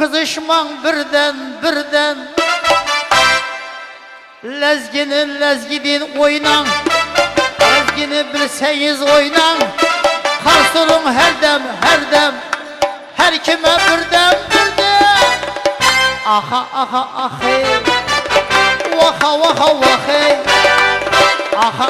kızışman birden Lezginin oynan Lezgini bilseniz oynan Karsurun her dem Her kime birden Aha hey Vaha vahey Aha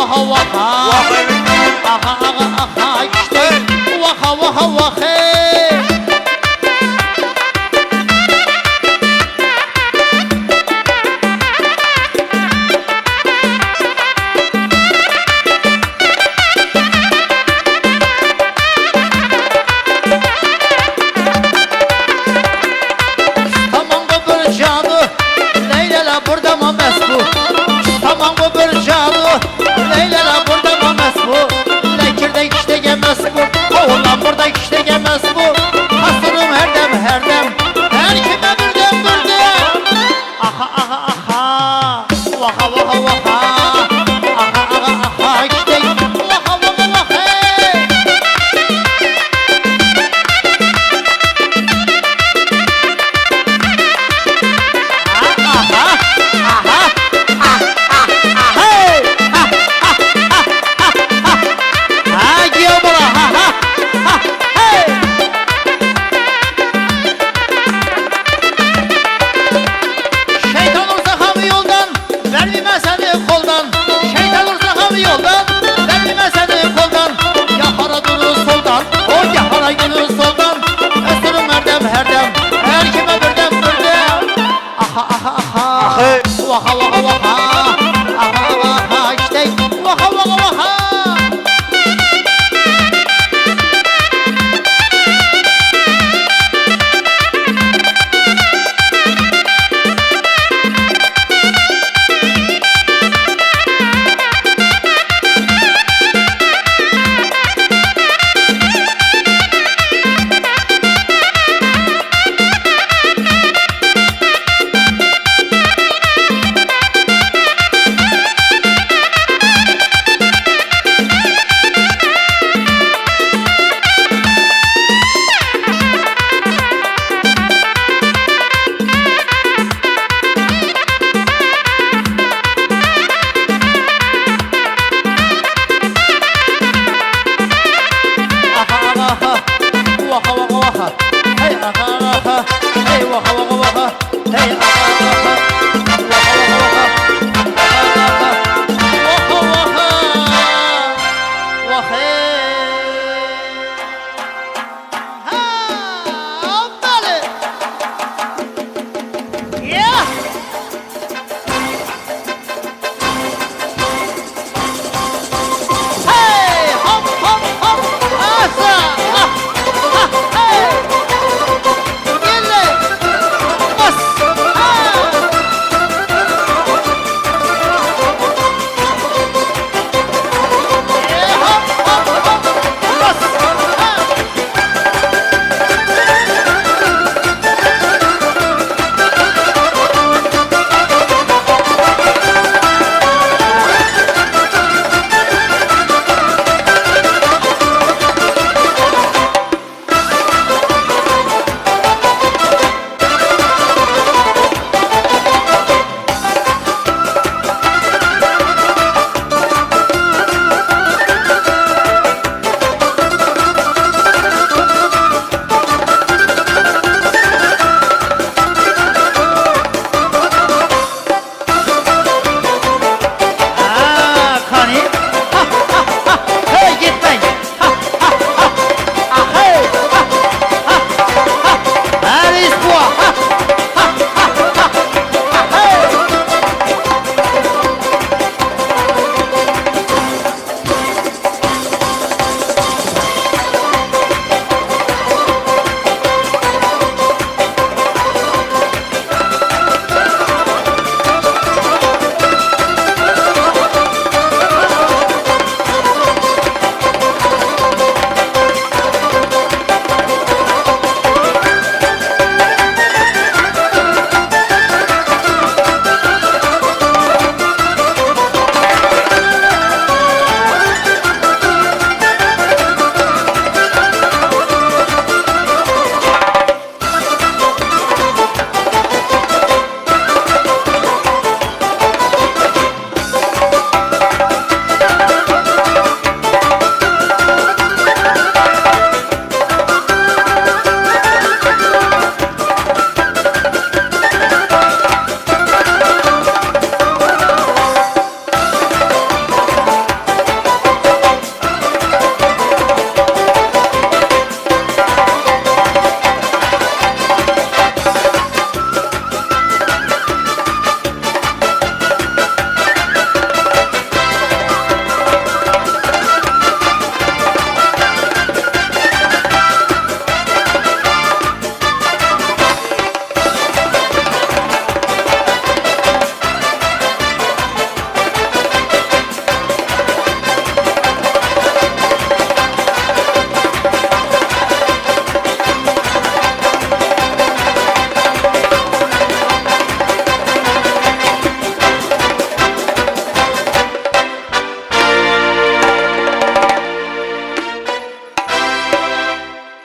Vaha vahey Aha işte vaha hey Tamam bu bir cadı Leyla burada mı mesbu Tamam bu bir cadı Leyla burada mı mesbu Lekirde işte gelmez bu Oğlan burada işte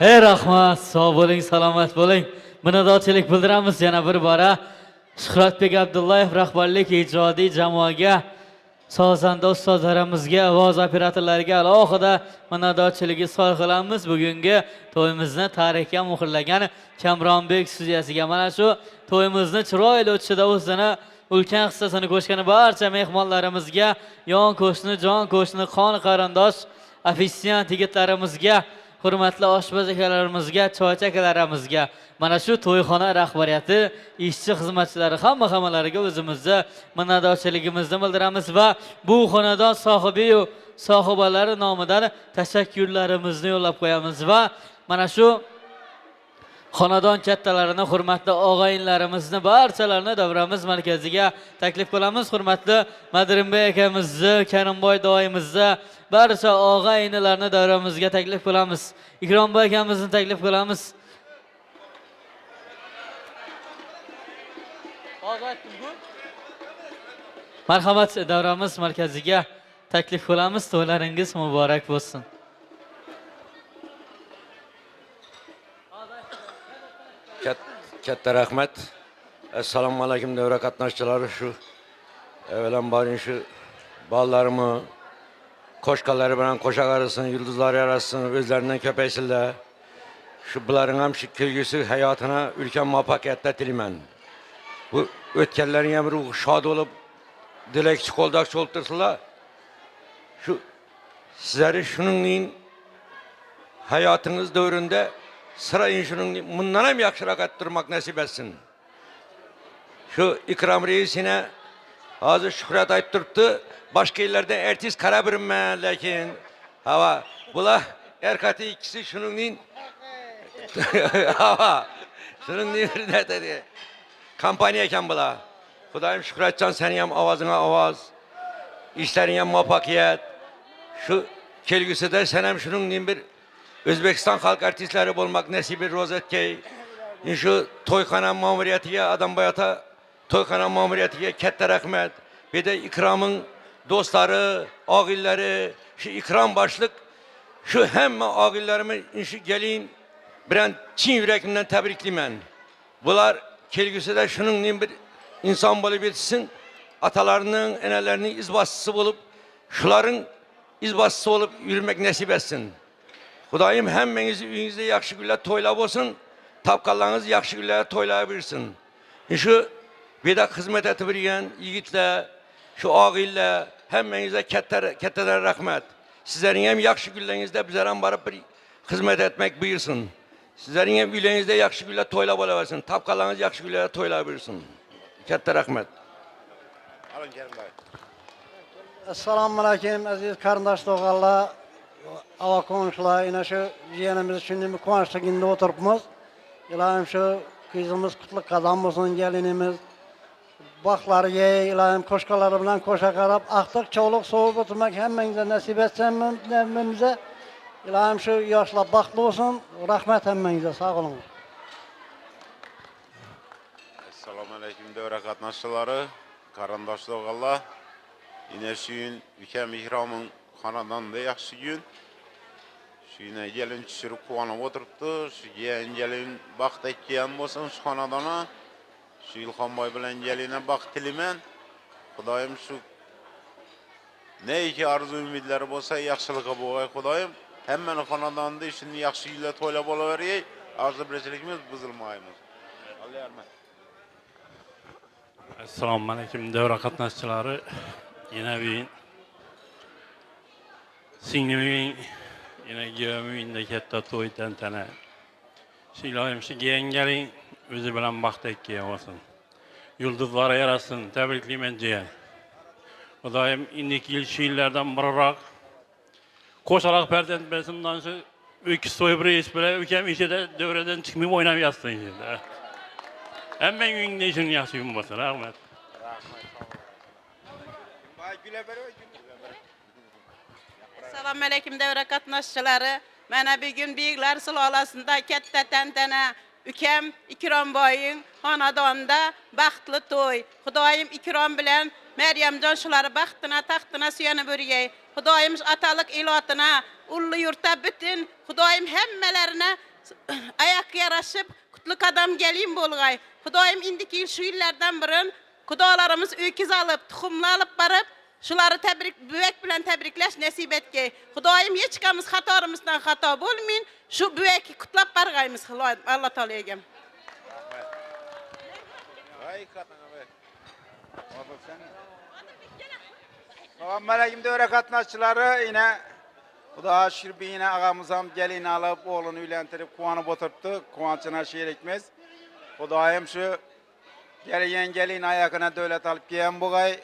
Ey rahmat, sog' bo'ling, salomat bo'ling. Minnatdorchilik bildiramiz yana bir bora Shuhratbek Abdullayev rahbarlik ijodiy jamoaga, sozanda ustozlarimizga, ovoz operatorlariga alohida minnatdorchilik izhor qilamiz. Bugungi to'yimizni tarixga muhrlagan Kamronbek studiyasiga, mana shu to'yimizni chiroyli o'tishida o'zini ulkan hissasini qo'shgan barcha mehmonlarimizga, yon qo'shni, jon qo'shni, qon qarindosh ofisiant yigitlarimizga, hurmatli oshpaz akalarimizga, choychi akalarimizga, mana shu to'yxona rahbariyati, ishchi xizmatchilari hammalariga o'zimizni minnatdorchiligimizni bildiramiz va bu xonadon sohibi va sohibalari nomidan tashakkurlarimizni yo'llab qo'yamiz va mana shu xonadon kattalarini, hurmatli og'ayinlarimizni barchalarini davramiz markaziga taklif qilamiz. Hurmatli Madirinbek akamizni, Karimboy doimizni, barcha og'ayinlarni davramizga taklif qilamiz. Ikromboy akamizni taklif qilamiz. Marhamat, davramiz markaziga taklif qilamiz. To'ylaringiz muborak bo'lsin. Katta rahmat. Assalomu alaykum davra qatnashchilari. Shu avvalambor shu bolalarimi qo'shqalari bilan qo'shaq arasın, yulduzlar yarasın, o'zlaridan ko'paysinlar. Shu bularning ham shu kelgusi hayotini ulkan muvaffaqiyatlar tilayman. Bu o'tganlarning ham ruhi shod bo'lib, dilakchi qo'ldoq cho'ltirsinlar. Shu sizlarni shuningning hayotingiz davrida sırayın şunun bundan hem yaxşırak ettirmek nasip etsin. Şu ikram reisine hazır Şükret ayıttırdı. Başka illerden ertesi karabirim ben lakin hava bula erkatı ikisi şunun hava şunun bir dedi kampanyayken bula. Kudayım Şükretcan senin hem avazına avaz, işlerin hem muvaffakiyet. Şu kelgüsü de sen hem şunun bir Özbekistan halk artistleri olmak nesibi rozetkey. Şu toyxana mamuriyetiga, adam bayata toyxana mamuriyetiga katta rahmet. Bir de ikramın dostları, ağilleri, şu ikram başlık, şu hem ağillerimi şu gelin bilen Çin yüreğimden tebriklimen. Bunlar kelgüsü de şunun bir insan bolu bitsin, atalarının, enelerinin izbasçısı olup, şuların izbasçısı olup yürümek nasip etsin. Kudayım hemmenizi üyünüzde yakşı güller toylab olsun, tapkallarınız yakşı güller toylayabilirsin. Şu bir de hizmet etibiriyen yiğitler, şu ağiller, hemmenize ketteler rahmet. Sizlerin hem yakşı güllerinizde bizlere barıp bir hizmet etmek buyursun. Sizlerin hem üylerinizde yakşı güller toylab olabilirsin, tapkallarınız yakşı güller toylayabilirsin. Kette rahmet. Assalamu alaikum aziz qarindosh tog'alar. Hava komşular yine şu yeğenimiz şimdi bir kuançlı günde oturupmuz. İlahim şu kızımız kutlu kazan olsun gelinimiz. Bakları ye, ilahim koşkaları bilen koşa karab. Aktık çoğuluk soğuk oturmak hemmenize nasip etsen bize. İlahim şu yaşla baklı olsun. Rahmet hemmenize sağ olun. Assalamu alaikum devre katnaşçıları, karandaşlı oğalla. Yine şu gün ülkem ihramın xonadonda yaxshi gün. Şu yine gelin tushirib quvonib o'tiribdi. Şu gelin baxt aytgan bo'lsin shu xonadona. Şu Ilhomboy bilan geline baxt tilayman. Xudoyim shu neki arzu umidlari bo'lsa yaxshiligiga bo'lg'ay Xudoyim. Hammani xonadonda shuni yaxshi yillar to'ylab olaveraylik. Arzu birchiligimiz buzilmaymiz. Alloh rahmat. Assalomu alaykum davra qatnashchilari. Yine bir singlimin yine gömüğün de katta to'y tantana. Shu ilohim shu gelin o'zi bilan baxtdek olsun. Yulduzlar yarasın, tabriklayman jiyan. Xudoyim indiki yil shu yillardan biriroq qo'shaloq farzand bersindan shu ikki to'y bir ish bilan ukam ichida davradan chiqmay o'ynab yotsin endi. Hamma uyingda ishing yaxshi bo'lsin. Rahmat. Assalamu alaikum devre katnaşçıları. Mana bugün büyükler sülalasında katta tantana ukam Ikromboyning xonadonida baxtli to'y. Xudoyim Ikrom bilan Meryamjon shular baxtina taxtina suyanib o'rgay. Xudoyim atalik ilotına ullu yurtta bütün Xudoyim hemmelerini ayak yaraşıp kutluk adam gelin bolgay. Hudaýym indiki ýyl şu ýyllardan birin kudalarymız öýkiz alıp, tuxumly alıp barıp, şulary büwek bilen tebrikleş nesip etke. Hudaýym hiç kamız hatarymızdan hata bolmaýyn, şu büweki kutlap bargaýmys Allah Taala. Vay katına be. Salam aleyküm dövre katnaşçıları yine Huda şükür yine ağamızam gelin alıp oğlunu ülentirip kuanıp oturttu. Kuançına şiir ekmez. Hudaýym şu gelin ayakına dövlet alıp giyen buğay.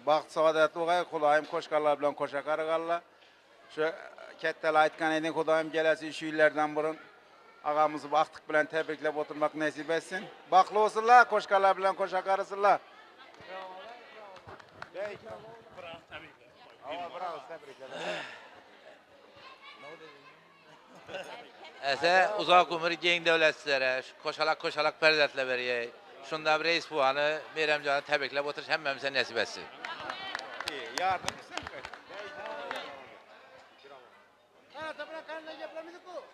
Baxt saadet buğay. Hudaýym koşkarlar bilen koşa karıgarlar. Şu kettel aytkan edin Hudaýym gelesi şu illerden burun. Ağamızı baktık bilen tebriklep oturmak nasip etsin. Baklı olsunlar, koşkarlar bilen koşa karısınlar. Ese uzak ömür geň döwletlere, koşalak perdetle berýär. Şunda bir reis puany Meremjana tebriklep oturuş hemmemize nasip etsin. Yardım.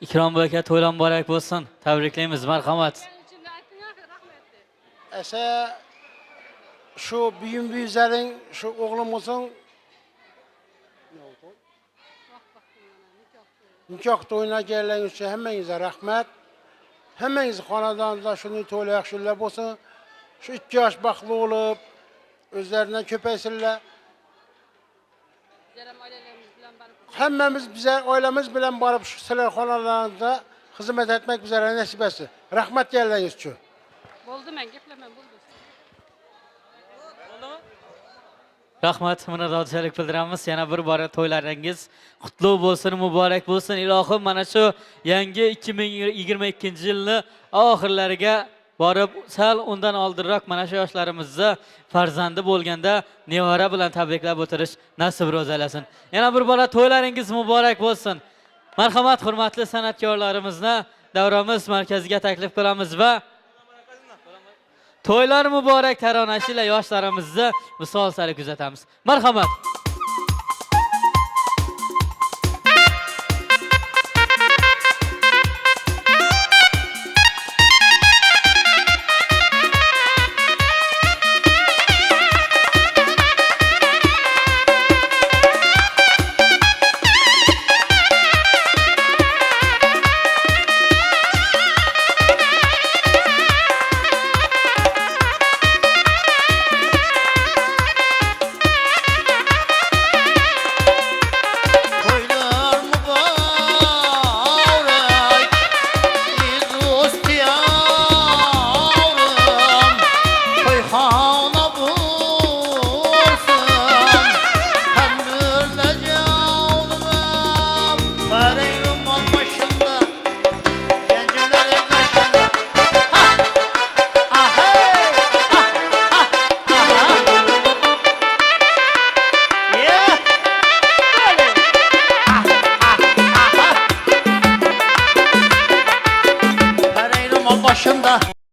İkram baka to'ylar muborak bo'lsin. Tabriklaymiz, marhamat. Ese şu büyüzlerin şu oğlumuzun nikah toyuna geldiğiniz için hemmenize rahmet. Hemmeniz xonadonda şunu to'ylar yaxshilab bo'lsin. Şu 2 yaş baxtlı olup özlerinden köpeysinler. Hemmemiz bize ailemiz bilen barıp şu sizler xonalarında hizmet etmek üzere nasip etsin. Rahmet geldiğiniz için. Boldu men geplemem boldu. Rahmat, minnatdorchilik bildiramiz. Yana bir bora to'ylaringiz qutlug' bo'lsin, muborak bo'lsin. Ilohim mana shu yangi 2022-yilni oxirlariga borib, sal undan oldinroq mana shu yoshlarimizni farzandi bo'lganda nevara bilan tabriklab o'tirish nasib ro'zalasin. Yana bir bora to'ylaringiz muborak bo'lsin. Marhamat, hurmatli san'atkorlarimizni davramiz markaziga taklif qilamiz va to'ylar muborak taronasi ila yoshlarimizni misol sari kuzatamiz. Marhamat.